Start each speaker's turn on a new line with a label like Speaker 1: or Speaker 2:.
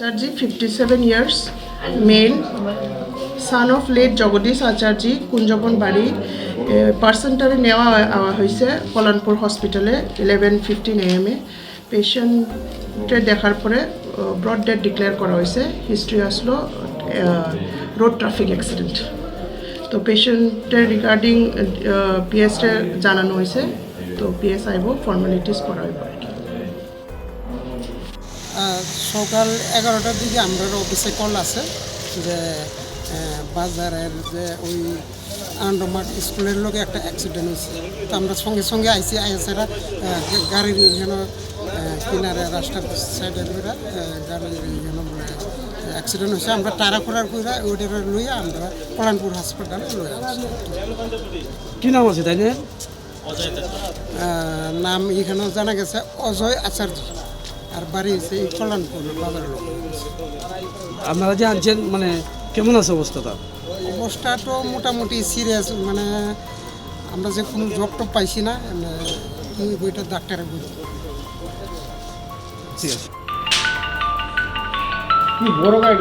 Speaker 1: Acharji, 57 years, male, son of late Jagadish Acharji, Kunjapon Bari. Personally নেওয়া হয়েছে কল্যাণপুর হসপিটালে 11:15 AM এ। পেশেন্টের দেখার পরে ব্রড ডেথ ডিক্লেয়ার করা হয়েছে। হিস্ট্রি আসলো রোড ট্রাফিক অ্যাক্সিডেন্ট। তো পেশেন্টের রিগার্ডিং পিএসটা জানানো হয়েছে। তো পিএস আইব ফর্মালিটিস করা হইব আর কি।
Speaker 2: সকাল 11টার দিকে আমরা অফিসে কল আছে যে বাজারের যে ওই আন্ডারমার্ট স্কুলের লোকে একটা অ্যাক্সিডেন্ট হয়েছে। তো আমরা সঙ্গে সঙ্গে আইসি আইএসেরা গাড়ির যেন কিনারে রাস্তার সাইডে করে গাড়ির যেন অ্যাক্সিডেন্ট হয়েছে। আমরা টাড়াখোড়ার করে ওইটার লইয়া আমরা কল্যাণপুর হসপিটালে লইয়া আসছি।
Speaker 3: কি নাম আছে তাই না?
Speaker 2: নাম এখানেও জানা গেছে অজয় আচার্য, আর বাড়ি হচ্ছে এই কল্যাণপুর বাজারের লোক।
Speaker 3: আপনারা যে আনছেন মানে কেমন আছে অবস্থাটা?
Speaker 2: অবস্থা তো মোটামুটি সিরিয়াস, মানে আমরা যে কোনো জব টব পাইছি না, এই বইটা ডাক্তারের বই।
Speaker 3: ঠিক আছে।
Speaker 4: বড় গাড়ি